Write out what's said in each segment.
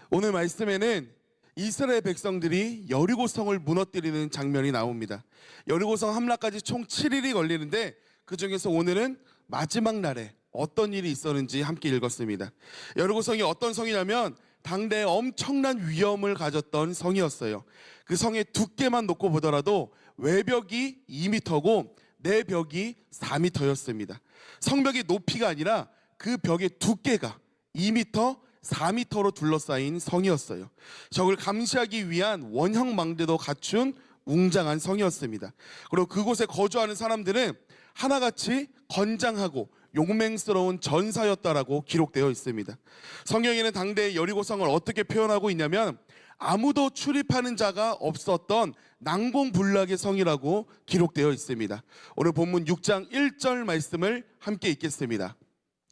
오늘 말씀에는 이스라엘 백성들이 여리고성을 무너뜨리는 장면이 나옵니다. 여리고성 함락까지 총 7일이 걸리는데 그 중에서 오늘은 마지막 날에 어떤 일이 있었는지 함께 읽었습니다. 여리고성이 어떤 성이냐면 당대에 엄청난 위험을 가졌던 성이었어요. 그 성의 두께만 놓고 보더라도 외벽이 2m고 내벽이 4m였습니다. 성벽의 높이가 아니라 그 벽의 두께가 2m, 4m로 둘러싸인 성이었어요. 적을 감시하기 위한 원형 망대도 갖춘 웅장한 성이었습니다. 그리고 그곳에 거주하는 사람들은 하나같이 건장하고 용맹스러운 전사였다라고 기록되어 있습니다. 성경에는 당대의 여리고성을 어떻게 표현하고 있냐면 아무도 출입하는 자가 없었던 난공불락의 성이라고 기록되어 있습니다. 오늘 본문 6장 1절 말씀을 함께 읽겠습니다.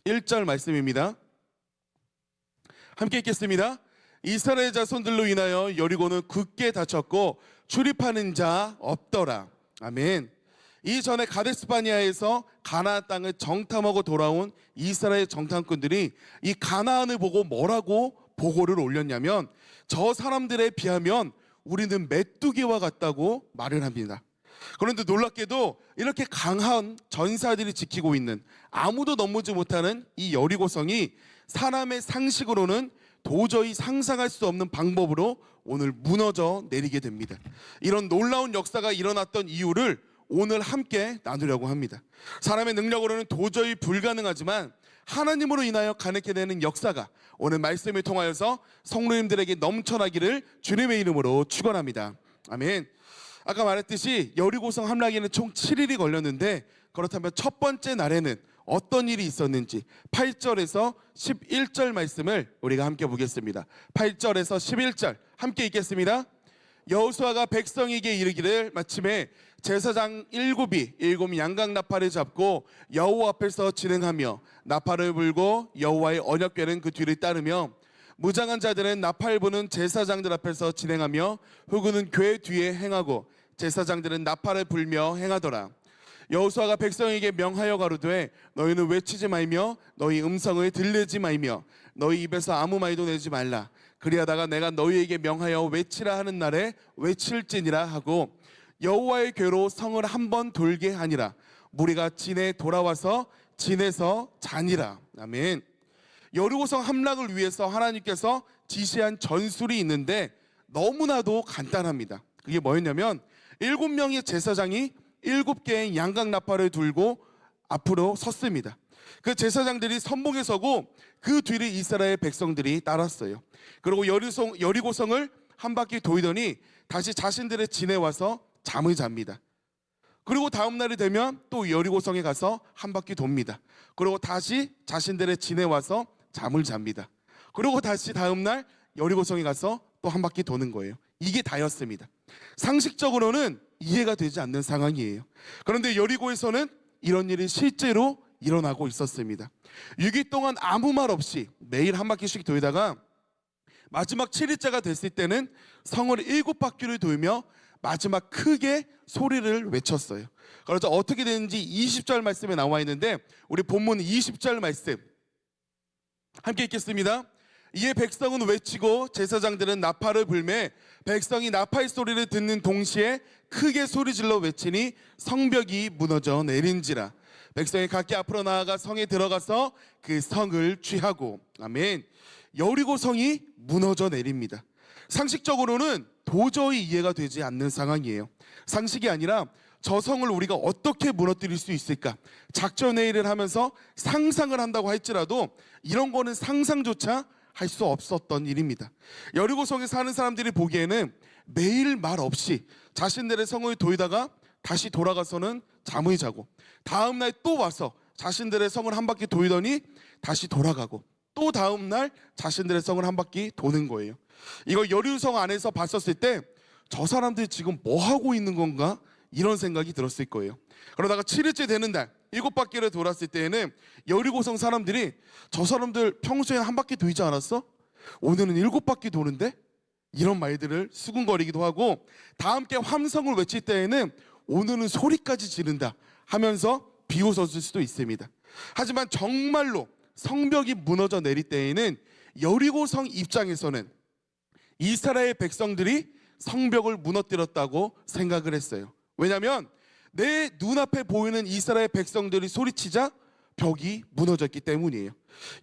1절 말씀입니다. 함께 읽겠습니다. 이스라엘 자손들로 인하여 여리고는 굳게 닫혔고 출입하는 자 없더라. 아멘. 이전에 가데스바니아에서 가나안 땅을 정탐하고 돌아온 이스라엘 정탐꾼들이 이 가나안을 보고 뭐라고 보고를 올렸냐면 저 사람들에 비하면 우리는 메뚜기와 같다고 말을 합니다. 그런데 놀랍게도 이렇게 강한 전사들이 지키고 있는 아무도 넘보지 못하는 이 여리고성이 사람의 상식으로는 도저히 상상할 수 없는 방법으로 오늘 무너져 내리게 됩니다. 이런 놀라운 역사가 일어났던 이유를 오늘 함께 나누려고 합니다. 사람의 능력으로는 도저히 불가능하지만 하나님으로 인하여 가능하게 되는 역사가 오늘 말씀을 통하여서 성도님들에게 넘쳐나기를 주님의 이름으로 축원합니다. 아멘. 아까 말했듯이 여리고성 함락에는 총 7일이 걸렸는데 그렇다면 첫 번째 날에는 어떤 일이 있었는지 8절에서 11절 말씀을 우리가 함께 보겠습니다. 8절에서 11절 함께 읽겠습니다. 여호수아가 백성에게 이르기를 마침에 제사장 일곱 양각 나팔을 잡고 여호와 앞에서 진행하며 나팔을 불고 여호와의 언약궤는 그 뒤를 따르며 무장한 자들은 나팔 부는 제사장들 앞에서 진행하며 후구는 궤 뒤에 행하고 제사장들은 나팔을 불며 행하더라. 여호수아가 백성에게 명하여 가로되 너희는 외치지 말며 너희 음성을 들리지 말며 너희 입에서 아무 말도 내지 말라. 그리하다가 내가 너희에게 명하여 외치라 하는 날에 외칠지니라 하고 여호와의 궤로 성을 한번 돌게 하니라. 무리가 진에 돌아와서 진에서 자니라. 아멘. 여리고성 함락을 위해서 하나님께서 지시한 전술이 있는데 너무나도 간단합니다. 그게 뭐였냐면 7명의 제사장이 7개의 양각 나팔을 들고 앞으로 섰습니다. 그 제사장들이 선봉에 서고 그 뒤를 이스라엘 백성들이 따랐어요. 그리고 여리고성을 한 바퀴 돌더니 다시 자신들의 진에 와서 잠을 잡니다. 그리고 다음 날이 되면 또 여리고성에 가서 한 바퀴 돕니다. 그리고 다시 자신들의 진에 와서 잠을 잡니다. 그리고 다시 다음 날 여리고성에 가서 또 한 바퀴 도는 거예요. 이게 다였습니다. 상식적으로는 이해가 되지 않는 상황이에요. 그런데 여리고에서는 이런 일이 실제로 일어나고 있었습니다. 6일 동안 아무 말 없이 매일 한 바퀴씩 돌다가 마지막 7일째가 됐을 때는 성을 7바퀴를 돌며 마지막 크게 소리를 외쳤어요. 그래서 어떻게 되는지 20절 말씀에 나와 있는데 우리 본문 20절 말씀 함께 읽겠습니다. 이에 백성은 외치고 제사장들은 나팔을 불매 백성이 나팔 소리를 듣는 동시에 크게 소리질러 외치니 성벽이 무너져 내린지라. 백성이 각기 앞으로 나아가 성에 들어가서 그 성을 취하고. 아멘. 여리고 성이 무너져 내립니다. 상식적으로는 도저히 이해가 되지 않는 상황이에요. 상식이 아니라 저 성을 우리가 어떻게 무너뜨릴 수 있을까? 작전회의를 하면서 상상을 한다고 할지라도 이런 거는 상상조차 할 수 없었던 일입니다. 여리고성에 사는 사람들이 보기에는 매일 말 없이 자신들의 성을 돌다가 다시 돌아가서는 잠을 자고 다음 날 또 와서 자신들의 성을 한 바퀴 돌더니 다시 돌아가고 또 다음 날 자신들의 성을 한 바퀴 도는 거예요. 이거 여리고성 안에서 봤었을 때 저 사람들 지금 뭐 하고 있는 건가? 이런 생각이 들었을 거예요. 그러다가 7일째 되는 날 7바퀴를 돌았을 때에는 여리고성 사람들이 저 사람들 평소에 한 바퀴 돌지 않았어? 오늘은 7바퀴 도는데? 이런 말들을 수군거리기도 하고 다 함께 함성을 외칠 때에는 오늘은 소리까지 지른다 하면서 비웃었을 수도 있습니다. 하지만 정말로 성벽이 무너져 내릴 때에는 여리고성 입장에서는 이스라엘 백성들이 성벽을 무너뜨렸다고 생각을 했어요. 왜냐하면 내 눈앞에 보이는 이스라엘 백성들이 소리치자 벽이 무너졌기 때문이에요.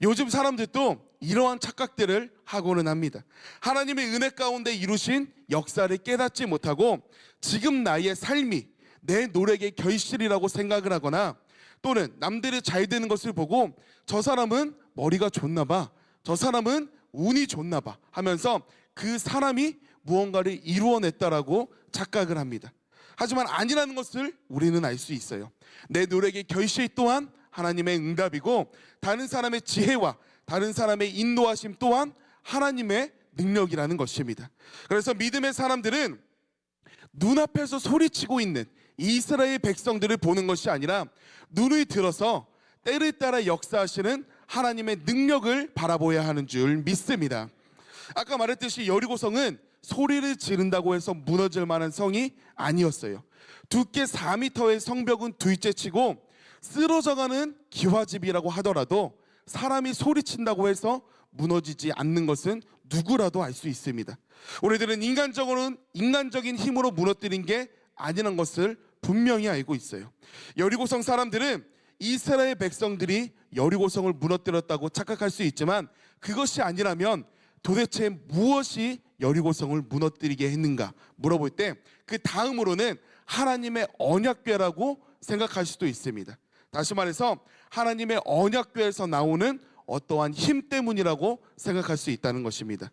요즘 사람들도 이러한 착각들을 하고는 합니다. 하나님의 은혜 가운데 이루신 역사를 깨닫지 못하고 지금 나의 삶이 내 노력의 결실이라고 생각을 하거나, 또는 남들이 잘 되는 것을 보고 저 사람은 머리가 좋나 봐, 저 사람은 운이 좋나 봐 하면서 그 사람이 무언가를 이루어냈다라고 착각을 합니다. 하지만 아니라는 것을 우리는 알 수 있어요. 내 노력의 결실 또한 하나님의 응답이고, 다른 사람의 지혜와 다른 사람의 인도하심 또한 하나님의 능력이라는 것입니다. 그래서 믿음의 사람들은 눈앞에서 소리치고 있는 이스라엘 백성들을 보는 것이 아니라 눈을 들어서 때를 따라 역사하시는 하나님의 능력을 바라보아야 하는 줄 믿습니다. 아까 말했듯이 여리고성은 소리를 지른다고 해서 무너질 만한 성이 아니었어요. 두께 4m의 성벽은 둘째치고 쓰러져가는 기와집이라고 하더라도 사람이 소리친다고 해서 무너지지 않는 것은 누구라도 알 수 있습니다. 우리들은 인간적인 힘으로 무너뜨린 게 아니라는 것을 분명히 알고 있어요. 여리고성 사람들은 이스라엘 백성들이 여리고성을 무너뜨렸다고 착각할 수 있지만, 그것이 아니라면 도대체 무엇이 여리고성을 무너뜨리게 했는가 물어볼 때 그 다음으로는 하나님의 언약궤라고 생각할 수도 있습니다. 다시 말해서 하나님의 언약궤에서 나오는 어떠한 힘 때문이라고 생각할 수 있다는 것입니다.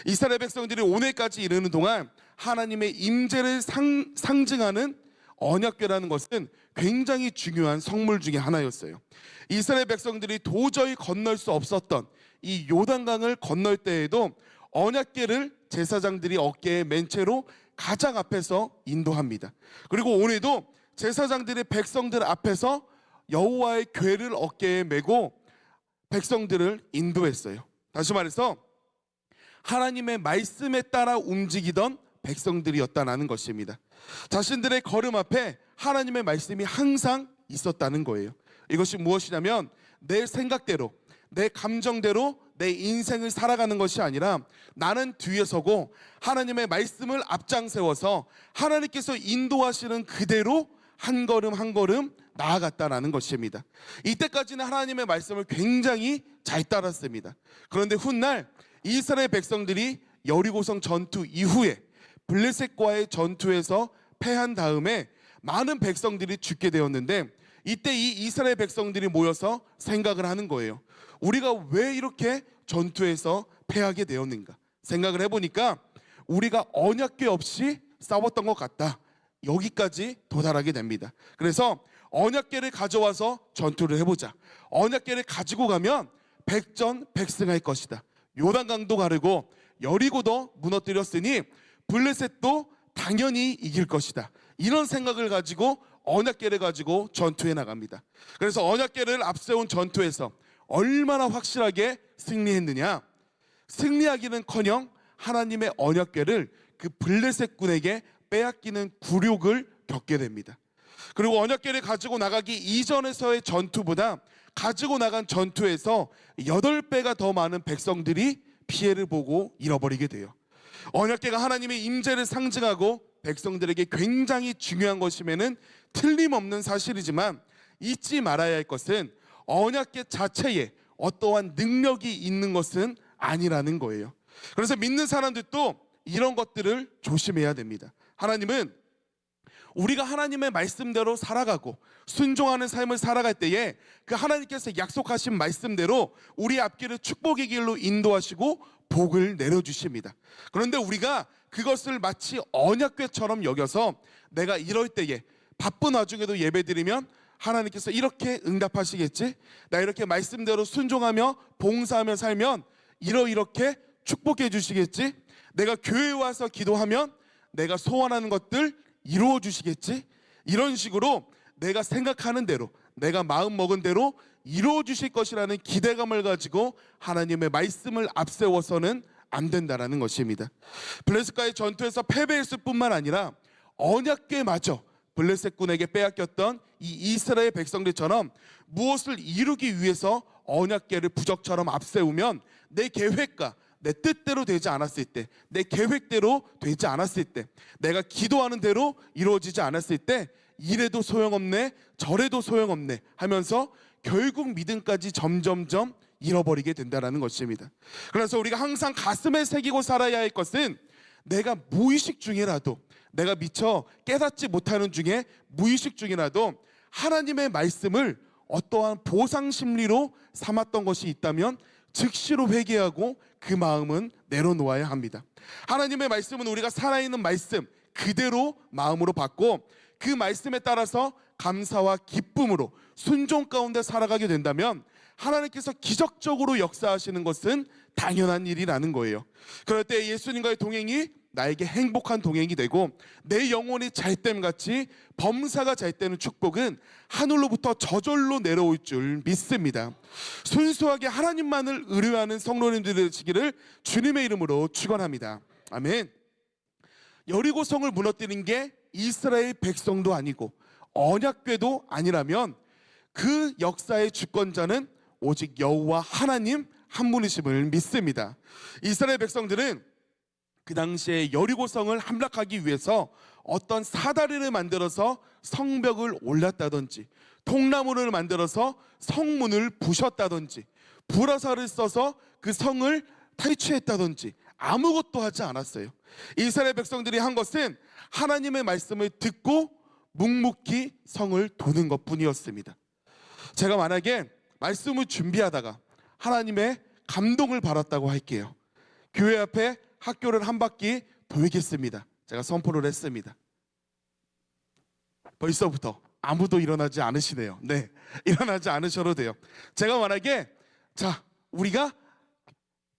이스라엘 백성들이 오늘까지 이르는 동안 하나님의 임재를 상징하는 언약궤라는 것은 굉장히 중요한 성물 중에 하나였어요. 이스라엘 백성들이 도저히 건널 수 없었던 이 요단강을 건널 때에도 언약궤를 제사장들이 어깨에 맨 채로 가장 앞에서 인도합니다. 그리고 오늘도 제사장들이 백성들 앞에서 여호와의 궤를 어깨에 메고 백성들을 인도했어요. 다시 말해서 하나님의 말씀에 따라 움직이던 백성들이었다는 것입니다. 자신들의 걸음 앞에 하나님의 말씀이 항상 있었다는 거예요. 이것이 무엇이냐면 내 생각대로, 내 감정대로 내 인생을 살아가는 것이 아니라 나는 뒤에 서고 하나님의 말씀을 앞장 세워서 하나님께서 인도하시는 그대로 한 걸음 한 걸음 나아갔다라는 것입니다. 이때까지는 하나님의 말씀을 굉장히 잘 따랐습니다. 그런데 훗날 이스라엘 백성들이 여리고성 전투 이후에 블레셋과의 전투에서 패한 다음에 많은 백성들이 죽게 되었는데, 이때 이 이스라엘 백성들이 모여서 생각을 하는 거예요. 우리가 왜 이렇게 전투에서 패하게 되었는가 생각을 해보니까 우리가 언약궤 없이 싸웠던 것 같다. 여기까지 도달하게 됩니다. 그래서 언약궤를 가져와서 전투를 해보자. 언약궤를 가지고 가면 백전백승할 것이다. 요단강도 가르고 여리고도 무너뜨렸으니 블레셋도 당연히 이길 것이다. 이런 생각을 가지고 언약궤를 가지고 전투에 나갑니다. 그래서 언약궤를 앞세운 전투에서 얼마나 확실하게 승리했느냐? 승리하기는커녕 하나님의 언약궤를 그 블레셋군에게 빼앗기는 굴욕을 겪게 됩니다. 그리고 언약궤를 가지고 나가기 이전에서의 전투보다 가지고 나간 전투에서 8배가 더 많은 백성들이 피해를 보고 잃어버리게 돼요. 언약궤가 하나님의 임재를 상징하고 백성들에게 굉장히 중요한 것임에는 틀림없는 사실이지만 잊지 말아야 할 것은 언약궤 자체에 어떠한 능력이 있는 것은 아니라는 거예요. 그래서 믿는 사람들도 이런 것들을 조심해야 됩니다. 하나님은 우리가 하나님의 말씀대로 살아가고 순종하는 삶을 살아갈 때에 그 하나님께서 약속하신 말씀대로 우리 앞길을 축복의 길로 인도하시고 복을 내려주십니다. 그런데 우리가 그것을 마치 언약궤처럼 여겨서 내가 이럴 때에 바쁜 와중에도 예배드리면 하나님께서 이렇게 응답하시겠지? 나 이렇게 말씀대로 순종하며 봉사하며 살면 이렇게 축복해 주시겠지? 내가 교회에 와서 기도하면 내가 소원하는 것들 이루어 주시겠지? 이런 식으로 내가 생각하는 대로, 내가 마음 먹은 대로 이루어 주실 것이라는 기대감을 가지고 하나님의 말씀을 앞세워서는 안 된다라는 것입니다. 블레셋과의 전투에서 패배했을 뿐만 아니라 언약궤마저 블레셋군에게 빼앗겼던 이 이스라엘 백성들처럼 무엇을 이루기 위해서 언약궤를 부적처럼 앞세우면 내 계획과 내 뜻대로 되지 않았을 때, 내 계획대로 되지 않았을 때, 내가 기도하는 대로 이루어지지 않았을 때 이래도 소용없네, 저래도 소용없네 하면서 결국 믿음까지 점점점 잃어버리게 된다는 것입니다. 그래서 우리가 항상 가슴에 새기고 살아야 할 것은 내가 무의식 중이라도, 내가 미처 깨닫지 못하는 중에 무의식 중이라도 하나님의 말씀을 어떠한 보상 심리로 삼았던 것이 있다면 즉시로 회개하고 그 마음은 내려놓아야 합니다. 하나님의 말씀은 우리가 살아있는 말씀 그대로 마음으로 받고 그 말씀에 따라서 감사와 기쁨으로 순종 가운데 살아가게 된다면 하나님께서 기적적으로 역사하시는 것은 당연한 일이라는 거예요. 그럴 때 예수님과의 동행이 나에게 행복한 동행이 되고 내 영혼이 잘됨같이 범사가 잘되는 축복은 하늘로부터 저절로 내려올 줄 믿습니다. 순수하게 하나님만을 의뢰하는 성도님들 되시기를 주님의 이름으로 축원합니다. 아멘. 여리고성을 무너뜨린 게 이스라엘 백성도 아니고 언약궤도 아니라면 그 역사의 주권자는 오직 여호와 하나님 한 분이심을 믿습니다. 이스라엘 백성들은 그 당시에 여리고성을 함락하기 위해서 어떤 사다리를 만들어서 성벽을 올렸다든지 통나무를 만들어서 성문을 부셨다든지 불화살을 써서 그 성을 탈취했다든지 아무것도 하지 않았어요. 이스라엘 백성들이 한 것은 하나님의 말씀을 듣고 묵묵히 성을 도는 것뿐이었습니다. 제가 만약에 말씀을 준비하다가 하나님의 감동을 받았다고 할게요. 교회 앞에 학교를 한 바퀴 돌겠습니다. 제가 선포를 했습니다. 벌써부터 아무도 일어나지 않으시네요. 네, 일어나지 않으셔도 돼요. 제가 만약에 우리가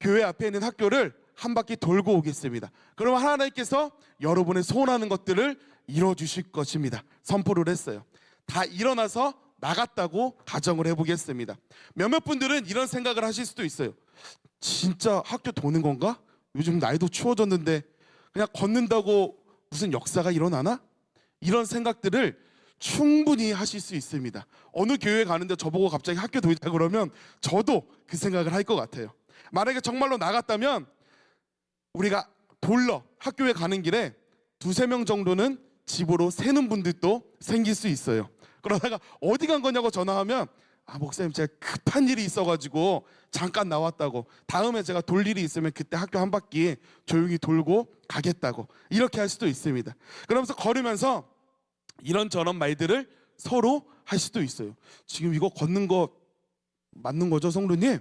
교회 앞에 있는 학교를 한 바퀴 돌고 오겠습니다. 그러면 하나님께서 여러분의 소원하는 것들을 이뤄주실 것입니다. 선포를 했어요. 다 일어나서 나갔다고 가정을 해보겠습니다. 몇몇 분들은 이런 생각을 하실 수도 있어요. 진짜 학교 도는 건가? 요즘 날도 추워졌는데 그냥 걷는다고 무슨 역사가 일어나나? 이런 생각들을 충분히 하실 수 있습니다. 어느 교회 가는데 저보고 갑자기 학교 도이다 그러면 저도 그 생각을 할 것 같아요. 만약에 정말로 나갔다면 우리가 돌러 학교에 가는 길에 두세 명 정도는 집으로 새는 분들도 생길 수 있어요. 그러다가 어디 간 거냐고 전화하면 목사님 제가 급한 일이 있어가지고 잠깐 나왔다고, 다음에 제가 돌 일이 있으면 그때 학교 한 바퀴 조용히 돌고 가겠다고 이렇게 할 수도 있습니다. 그러면서 걸으면서 이런저런 말들을 서로 할 수도 있어요. 지금 이거 걷는 거 맞는 거죠 성도님?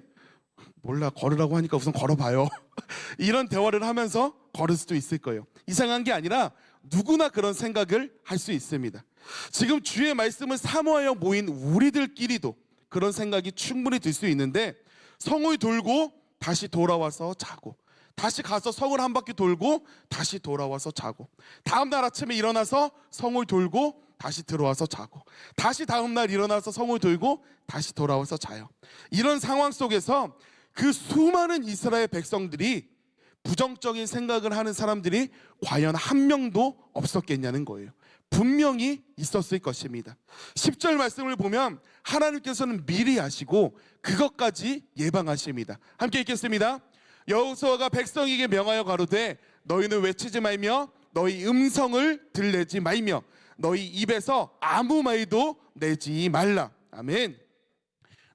몰라, 걸으라고 하니까 우선 걸어봐요. 이런 대화를 하면서 걸을 수도 있을 거예요. 이상한 게 아니라 누구나 그런 생각을 할 수 있습니다. 지금 주의 말씀을 사모하여 모인 우리들끼리도 그런 생각이 충분히 들 수 있는데, 성을 돌고 다시 돌아와서 자고, 다시 가서 성을 한 바퀴 돌고 다시 돌아와서 자고, 다음 날 아침에 일어나서 성을 돌고 다시 들어와서 자고, 다시 다음 날 일어나서 성을 돌고 다시 돌아와서 자요. 이런 상황 속에서 그 수많은 이스라엘 백성들이 부정적인 생각을 하는 사람들이 과연 한 명도 없었겠냐는 거예요. 분명히 있었을 것입니다. 10절 말씀을 보면 하나님께서는 미리 아시고 그것까지 예방하십니다. 함께 읽겠습니다. 여호수아가 백성에게 명하여 가로되 너희는 외치지 말며 너희 음성을 들내지 말며 너희 입에서 아무 말도 내지 말라. 아멘.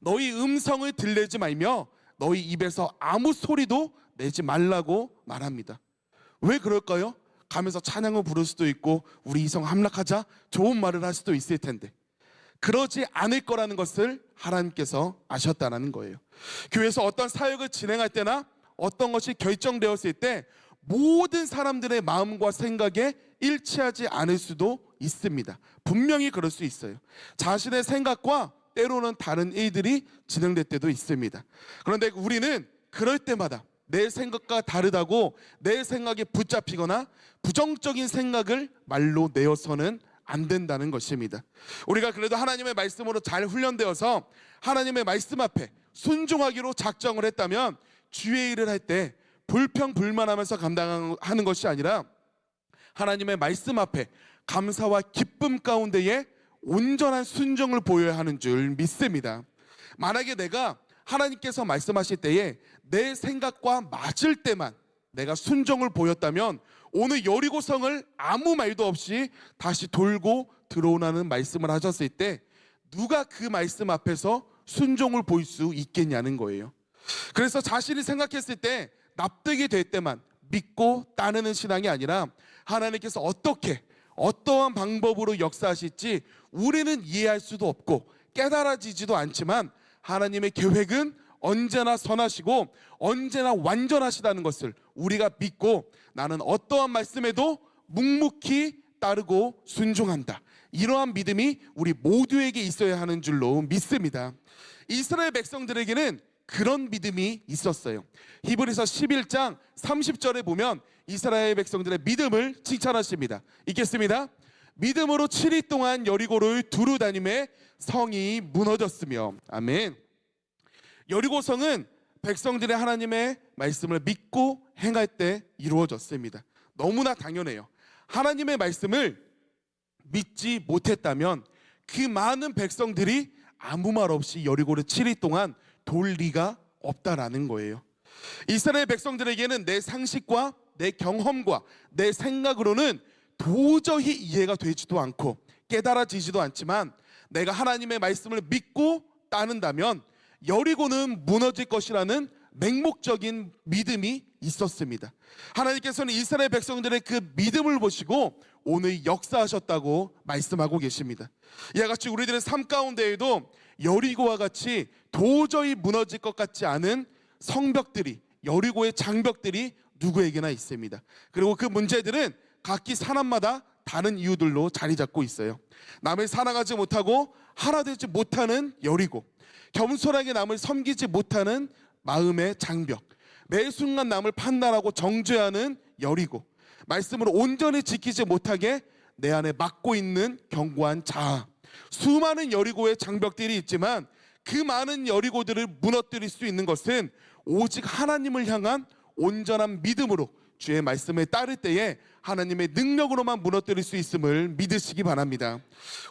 너희 음성을 들내지 말며 너희 입에서 아무 소리도 내지 말라고 말합니다. 왜 그럴까요? 가면서 찬양을 부를 수도 있고 우리 이성 함락하자 좋은 말을 할 수도 있을 텐데 그러지 않을 거라는 것을 하나님께서 아셨다는 거예요. 교회에서 어떤 사역을 진행할 때나 어떤 것이 결정되었을 때 모든 사람들의 마음과 생각에 일치하지 않을 수도 있습니다. 분명히 그럴 수 있어요. 자신의 생각과 때로는 다른 일들이 진행될 때도 있습니다. 그런데 우리는 그럴 때마다 내 생각과 다르다고 내 생각에 붙잡히거나 부정적인 생각을 말로 내어서는 안 된다는 것입니다. 우리가 그래도 하나님의 말씀으로 잘 훈련되어서 하나님의 말씀 앞에 순종하기로 작정을 했다면 주의 일을 할 때 불평불만하면서 감당하는 것이 아니라 하나님의 말씀 앞에 감사와 기쁨 가운데에 온전한 순종을 보여야 하는 줄 믿습니다. 만약에 내가 하나님께서 말씀하실 때에 내 생각과 맞을 때만 내가 순종을 보였다면 오늘 여리고성을 아무 말도 없이 다시 돌고 들어오라는 말씀을 하셨을 때 누가 그 말씀 앞에서 순종을 보일 수 있겠냐는 거예요. 그래서 자신이 생각했을 때 납득이 될 때만 믿고 따르는 신앙이 아니라 하나님께서 어떻게 어떠한 방법으로 역사하실지 우리는 이해할 수도 없고 깨달아지지도 않지만 하나님의 계획은 언제나 선하시고 언제나 완전하시다는 것을 우리가 믿고 나는 어떠한 말씀에도 묵묵히 따르고 순종한다. 이러한 믿음이 우리 모두에게 있어야 하는 줄로 믿습니다. 이스라엘 백성들에게는 그런 믿음이 있었어요. 히브리서 11장 30절에 보면 이스라엘 백성들의 믿음을 칭찬하십니다. 읽겠습니다. 믿음으로 7일 동안 여리고를 두루 다니며 성이 무너졌으며. 아멘. 여리고성은 백성들의 하나님의 말씀을 믿고 행할 때 이루어졌습니다. 너무나 당연해요. 하나님의 말씀을 믿지 못했다면 그 많은 백성들이 아무 말 없이 여리고를 7일 동안 돌 리가 없다라는 거예요. 이스라엘 백성들에게는 내 상식과 내 경험과 내 생각으로는 도저히 이해가 되지도 않고 깨달아지지도 않지만 내가 하나님의 말씀을 믿고 따른다면 여리고는 무너질 것이라는 맹목적인 믿음이 있었습니다. 하나님께서는 이스라엘 백성들의 그 믿음을 보시고 오늘 역사하셨다고 말씀하고 계십니다. 이와 같이 우리들의 삶 가운데에도 여리고와 같이 도저히 무너질 것 같지 않은 성벽들이, 여리고의 장벽들이 누구에게나 있습니다. 그리고 그 문제들은 각기 사람마다 다른 이유들로 자리 잡고 있어요. 남을 사랑하지 못하고 하나 되지 못하는 여리고, 겸손하게 남을 섬기지 못하는 마음의 장벽, 매 순간 남을 판단하고 정죄하는 여리고, 말씀을 온전히 지키지 못하게 내 안에 막고 있는 견고한 자아, 수많은 여리고의 장벽들이 있지만 그 많은 여리고들을 무너뜨릴 수 있는 것은 오직 하나님을 향한 온전한 믿음으로 주의 말씀에 따를 때에 하나님의 능력으로만 무너뜨릴 수 있음을 믿으시기 바랍니다.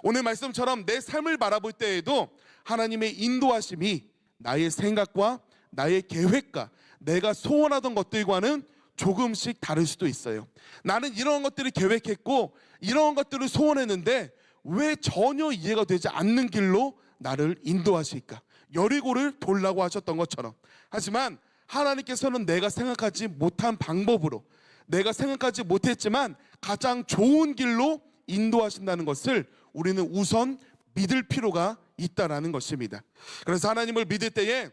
오늘 말씀처럼 내 삶을 바라볼 때에도 하나님의 인도하심이 나의 생각과 나의 계획과 내가 소원하던 것들과는 조금씩 다를 수도 있어요. 나는 이런 것들을 계획했고 이런 것들을 소원했는데 왜 전혀 이해가 되지 않는 길로 나를 인도하실까? 여리고를 돌라고 하셨던 것처럼. 하지만 하나님께서는 내가 생각하지 못한 방법으로, 내가 생각하지 못했지만 가장 좋은 길로 인도하신다는 것을 우리는 우선 믿을 필요가 있다라는 것입니다. 그래서 하나님을 믿을 때에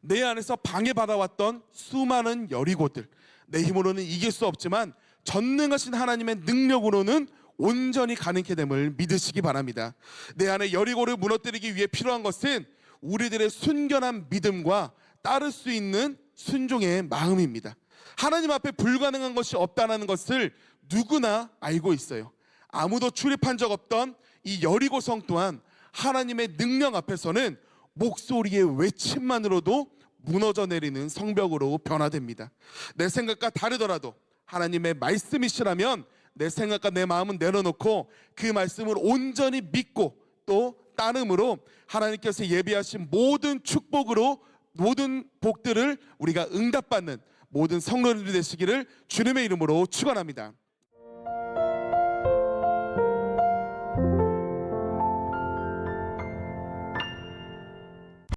내 안에서 방해받아왔던 수많은 여리고들, 내 힘으로는 이길 수 없지만 전능하신 하나님의 능력으로는 온전히 가능케 됨을 믿으시기 바랍니다. 내 안에 여리고를 무너뜨리기 위해 필요한 것은 우리들의 순결한 믿음과 따를 수 있는 순종의 마음입니다. 하나님 앞에 불가능한 것이 없다는 것을 누구나 알고 있어요. 아무도 출입한 적 없던 이 여리고성 또한 하나님의 능력 앞에서는 목소리의 외침만으로도 무너져 내리는 성벽으로 변화됩니다. 내 생각과 다르더라도 하나님의 말씀이시라면 내 생각과 내 마음은 내려놓고 그 말씀을 온전히 믿고 또 따름으로 하나님께서 예비하신 모든 축복으로 모든 복들을 우리가 응답받는 모든 성도님들이 되시기를 주님의 이름으로 축원합니다.